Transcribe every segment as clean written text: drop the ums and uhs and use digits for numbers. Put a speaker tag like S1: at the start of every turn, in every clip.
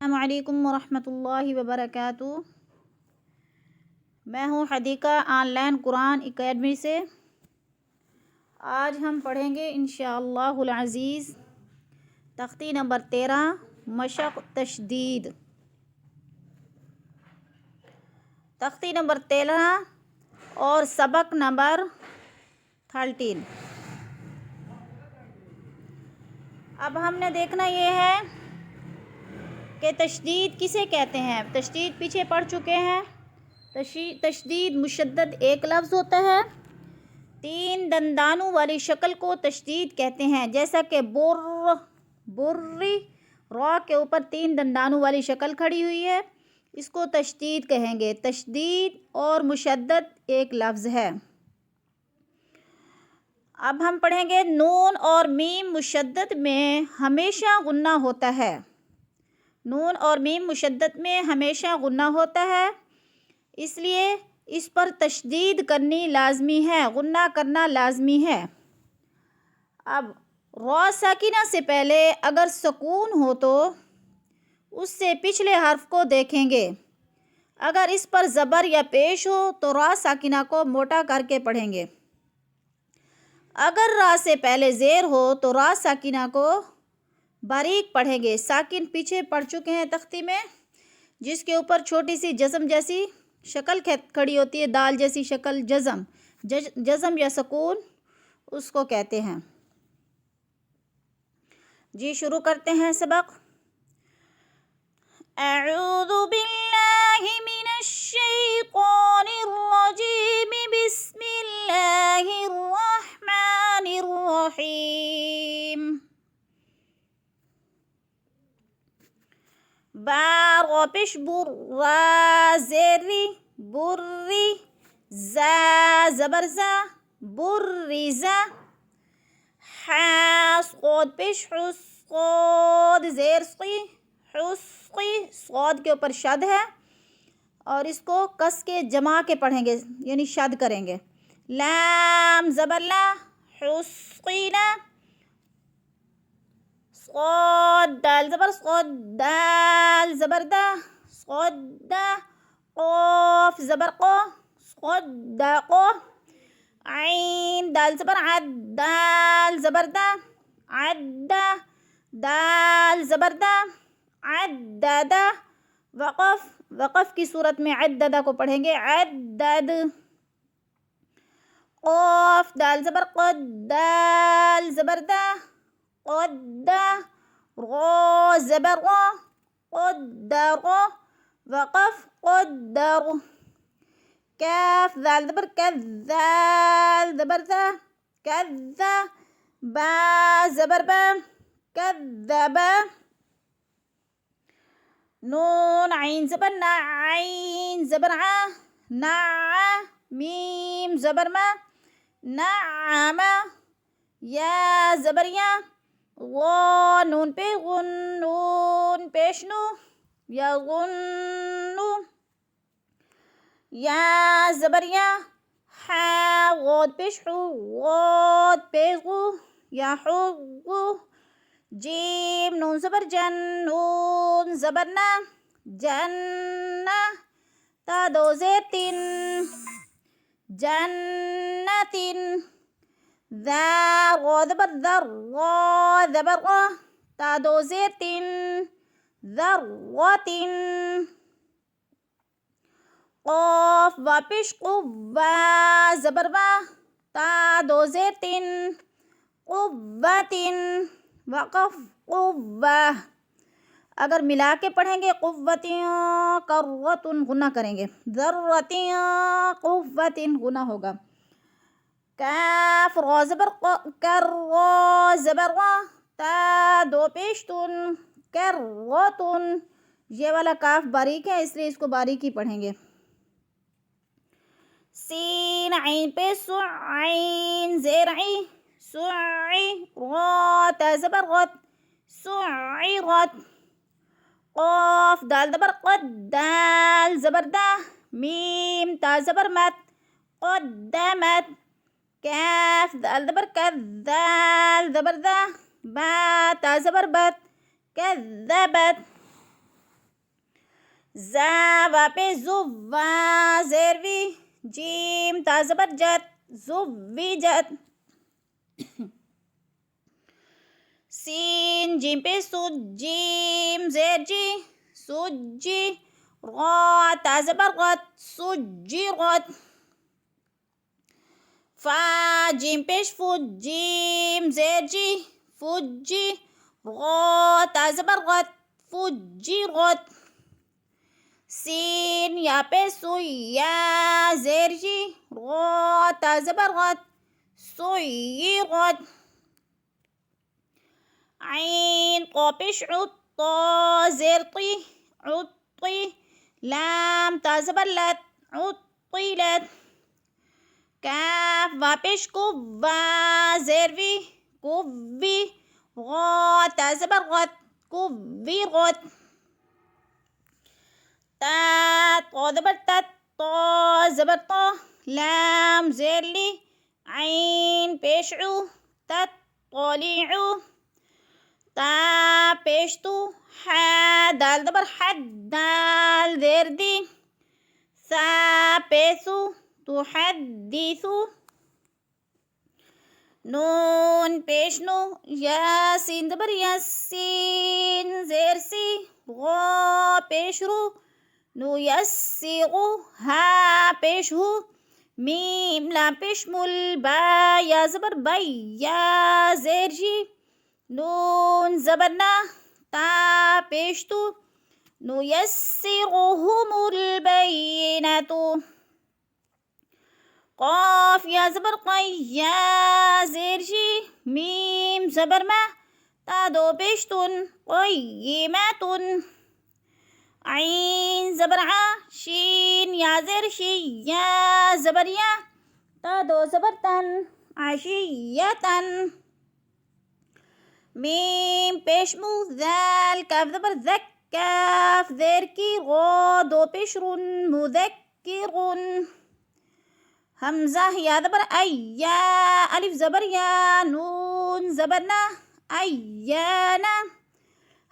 S1: अस्सलामुअलैकुम वरहमतुल्लाहि वबरकातुहू। मैं हूँ हदीका ऑनलाइन कुरान एकेडमी से। आज हम पढ़ेंगे इंशाअल्लाहुल अज़ीज़ तख्ती नंबर 13 मशक़ तशदीद। तख्ती नंबर 13 और सबक नंबर 13। अब हमने देखना ये है कि तशदीद किसे कहते हैं। तशदीद पीछे पढ़ चुके हैं। तशदीद मुशद्दद एक लफ्ज़ होता है। 3 दंदानों वाली शक्ल को तशदीद कहते हैं, जैसा कि बुर्र, बुर्री, रॉ के ऊपर 3 दंदानों वाली शक्ल खड़ी हुई है, इसको तशदीद कहेंगे। तशदीद और मुशद्दद एक लफ्ज़ है। अब हम पढ़ेंगे नून और मीम मुशद्दद में हमेशा गुन्ना होता है। नून और मीम मुशद्दद में हमेशा गुन्ना होता है, इसलिए इस पर तशदीद करनी लाजमी है, गुन्ना करना लाजमी है। अब रॉ साकिना से पहले अगर सुकून हो तो उससे पिछले हर्फ को देखेंगे। अगर इस पर ज़बर या पेश हो तो रॉ साकिना को मोटा करके पढ़ेंगे। अगर रा से पहले ज़ेर हो तो रा साकिना को बारीक पढ़ेंगे। साकिन पीछे पढ़ चुके हैं तख्ती में, जिसके ऊपर छोटी सी जज़म जैसी शक्ल खड़ी होती है, दाल जैसी शक्ल, जज़म या सुकून उसको कहते हैं। जी शुरू करते हैं सबक। अऊज़ु बिल्लाहि मिनश शैतानिर रजीम, बिस्मिल्लाहिर रहमानिर रहीम। बार पेश बुर्रा ज़ेरी बुर्री, जा ज़बर जा बुर्रिज़ा। हा सौद पेश हुस्सौद ज़ेर सी हुस्सी, सौद के ऊपर शद है और इसको कस के जमा के पढ़ेंगे, यानी शद करेंगे। लाम ज़बर ला हुस्सीना। सौद दाल ज़बर सौद, दाल ज़बर दा सौद दा। क़ाफ ज़बर क़ा सौद दा क़ा। आइन दाल ज़बर अद, दाल ज़बर दा अद्दा। दाल ज़बर दा अद्ददा। वक़फ़, वक़फ़ की सूरत में अद्ददा को पढ़ेंगे अद्दद। क़ाफ दाल ज़बर क़द, दाल ज़बर दा क़द्दा। रा ज़बर रा क़द्दरा। वक़फ़ क़द्दर। काफ दाल ज़बर कद, दाल ज़बर दा कद्दा। बा ज़बर बा कद्दबा। नून आइन ज़बर ना, आइन ज़बर आ नआ। मीम ज़बर मा नआमा। या ज़बर या वा नून पे गुन, नून पेश नु या गुन्नु। या ज़बर या हा वाद पेश हु, वाद पेश गु या हुगु। जीम नून ज़बर जन, नून ज़बर ना जन्ना। ता दो ज़ेर तीन जन्नतिन। ज़ा रा ज़बर ज़र, रा ज़बर रा। ता दो ज़ेर तीन ज़र्रतिन। क़ाफ वापिश क़ुव्वा ज़बर वा। ता दो ज़ेर तीन क़ुव्वतिन। वक़फ़ क़ुव्वा। अगर मिला के पढ़ेंगे क़ुव्वतिन कर्रतुन गुना करेंगे, ज़र्रतिन क़ुव्वतिन गुना होगा। काफ रा ज़बर कर, रा ज़बर रा। ता दो पेश तुन कर्रतुन। ये वाला काफ बारीक है, इसलिए इसको बारीक ही पढ़ेंगे। सीन आइन पे सु, आइन ज़ेर आई सुई। रा ता ज़बर गत सुईरत। क़ाफ दाल ज़बर क़द, दाल ज़बर दा। मीम ता ज़बर मत क़द्दमत। काफ दाल ज़बर कद, दाल ज़बर दा। बा ता ज़बर बत कज़्ज़बत। जा वापस जुवा ज़ेरवी जीम ता ज़बर जत ज़ुव्विजत। सीन जीम पे सुद जीम ज़ेर जी सुज्जी रा ता ज़बर गत सुज्जिरत। फा जीम पेश फुद जीम ज़ेर जी फुज्जी रा ता ज़बर गत फुज्जिरत। सीन या पे सुया ज़ेर जी रा ता ज़बर गत सुय्यिरत। عين قابش عطا زرطي عطي لام تازبلت عطيلت. كاف وابش كوفا زرفي كوفي غا تازبرغت كوفيرغت. تا طازبرتت طا زبرطا لام زرلي عين بيشعو تطلعو. تا پیشتو ح دال دبر حد دال ذردي. ثا پیسو تحدثو. نون پیشنو یا سین دبر یاسین زیرسی. غا پیشرو نو یسیغو ها پیشهو. میم لام پیشمول با یا زبر بای یا زیرجی. نون زبرنا تا پیشتو نيسرهم البينة. قاف يا زبر قي يا زرجي ميم زبر ما تا دو پیشتون قيمات. عين زبر ع شين يا زرشي يا زبر يا تا دو زبرتن عشية. ميم پیشمو ذال كاف ذبر ذك كاف ذركي غا دو پیشرون مذكر. همزة يا ذبر أي يا ألف زبر يا نون زبرنا أيانا.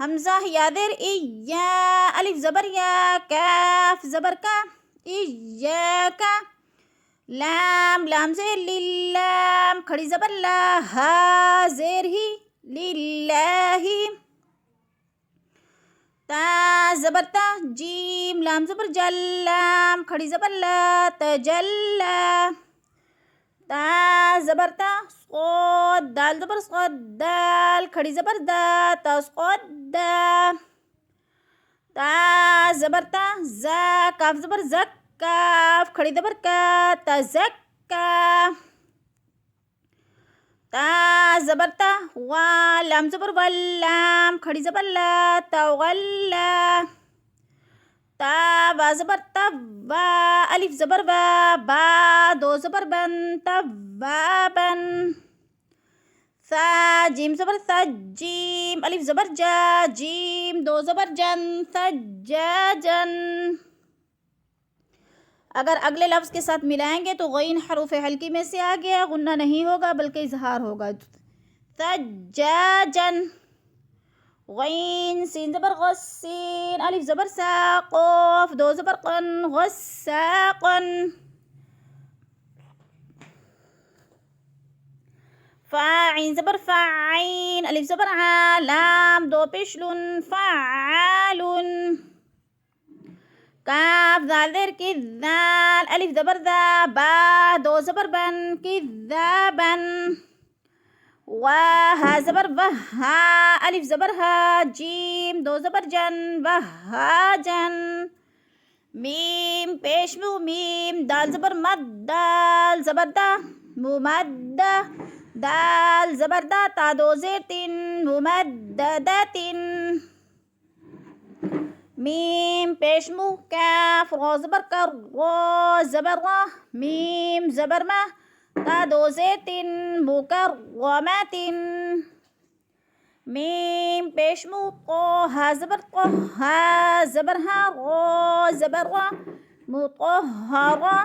S1: همزة يا ذر إيا ألف زبر يا كاف زبر كا إياك. لام لام زير للام खड़ी زبر لا ها زير ही لله. تا زبرتا جيم لام زبر جلام खड़ी زبر لا تجلى. تا زبرتا صاد دال زبر صاد دال खड़ी زبر دا تصقد. تا زبرتا زا كاف زبر زك كاف खड़ी زبر का تزكى. تا زبرتا وا لام زبر ولام खड़ी زبر لا تولى. تا با زبر تبا ألف زبر با با دو زبر بن تبابا. ثا جيم زبر ثجيم ألف زبر جا جيم दो زبر जन ثجاجا. अगर अगले लफ्ज़ के साथ मिलाएंगे तो गईन हरूफ हल्की में से आ गया, गुन्ना नहीं होगा बल्कि इजहार होगा. ثجاجا. गईन सीन ज़बर गस्सीन अलिफ ज़बर सा क़ाफ दो ज़बर क़न गस्साक़न. फ़ाइन ज़बर फ़ाइन अलिफ ज़बर आ लाम दो पेशलुन फ़ाआलुन. काफ दाल देर किज़ाल अलिफ ज़बर ज़ा बा दो ज़बर बन किज़ाबन. वा ज़बर वहा अलिफ ज़बर हा जीम दो ज़बर जन वहाजन. मीम पेशमु मीम दाल ज़बर मद दाल ज़बर दा मुमद्दा. दाल ज़बर दा ता दो ज़ेतिन मुमद्ददातिन. मीम पेशमु काफ रा ज़बर कर रा ज़बर रा मीम ज़बर मा ता दो ज़ेतिन मुकर्रमातिन. मीम पेशमु क़ा हा ज़बर क़ा हा ज़बर हा रा ज़बर रा मुतहहरा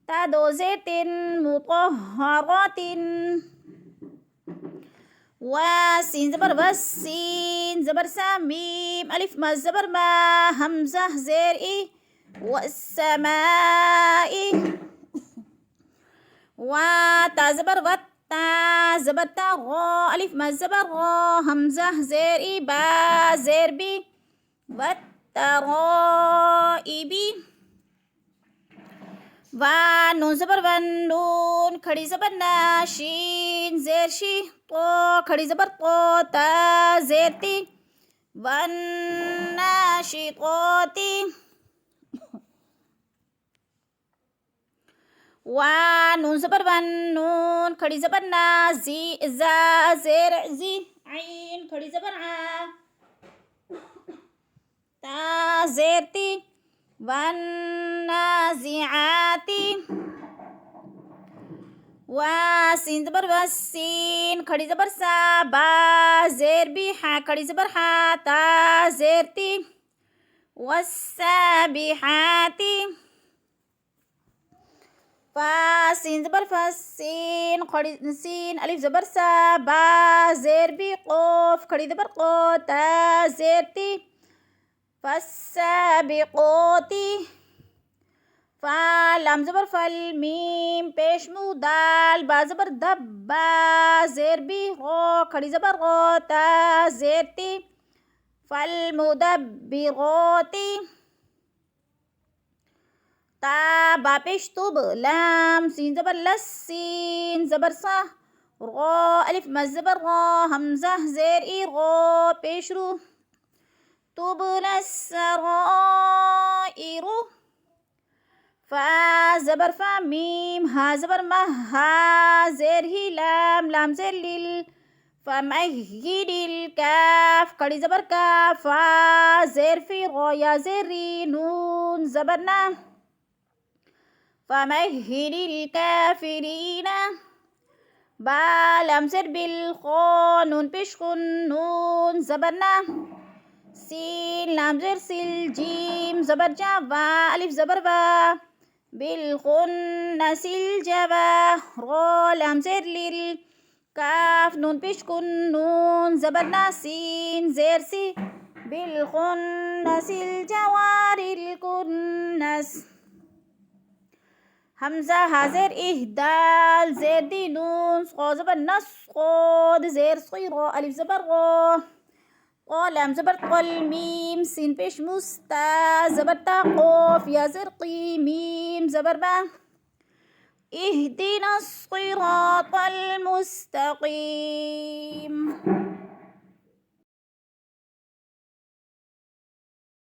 S1: ता दो ज़ेतिन मुतहहरातिन. वा सीन ज़बर वस सीन ज़बर सा मीम अलिफ मा ज़बर मा हमज़ा ज़ेर ई वस्समाई वा ता ज़बर वत्ता ज़बर ता गो अलिफ मा ज़बर गो हमज़ा ज़ेर ई बा ज़ेर बी वत्तराइबी वा नून ज़बर वन नून खड़ी ज़बर ना शीन ज़ेर शी तो खड़ी ज़बर तो ता ज़ेर ती वन्नाशितोती वा नून ज़बर वन नून खड़ी ज़बर ना जी ज़ा ज़ेर जी आइन खड़ी ज़बर आ ता ज़ेर ती वन्नाज़िआती वा सीन ज़बर वस सीन खड़ी ज़बर सा बा ज़ेर बी हा खड़ी ज़बर हा ता ज़ेर ती वस्साबिहाती फा सीन ज़बर फस सीन खड़ी सीन अलिफ ज़बर सा बा ज़ेर बी क़ोफ खड़ी ज़बर क़ो ता ज़ेर ती फस्साबिक़ोती फा लाम ज़बर फल मीम पेश मु दाल बा ज़बर दब बा ज़ेर बी गो खड़ी ज़बर गो ता ज़ेर ती फल मुदब्बिरोती ता बा पेश तुब लाम सीन ज़बर लस सीन ज़बर सा रो अलिफ मा ज़बर गो हमज़ा ज़ेर ई गो पेश रू तुबला सराइरु फा ज़बर फा मीम हा ज़बर मह हा ज़ेर ही लाम लाम ज़ेर लिल फमहिदिल काफ खड़ी ज़बर का फा ज़ेर फी रो या ज़ेर री नून ज़बर ना फमहिदिल काफिरीना बा लाम ज़ेर बिल खो नून पेश कुन नून ज़बर ना सीन लाम ज़ेर सिल जीम ज़बर जा वा अलिफ ज़बर वा बिलखुन्ना सिल जवा रो लाम ज़ेर लिल काफ नून पेश कुन नून ज़बर ना सीन ज़ेर सी बिलखुन्ना सिल जवारिल कुन्नस हमज़ा हाज़ेर इहदाल ज़ेर दी नून क़ो ज़बर नस क़ोद ज़ेर सी रो अलिफ ज़बर गो लाम ज़बर क़ल मीम सीन पेश मुस्ता ज़बर ता क़ोफ या ज़ेर क़ी मीम ज़बर बा इहदिना स्सिरातल मुस्तक़ीम।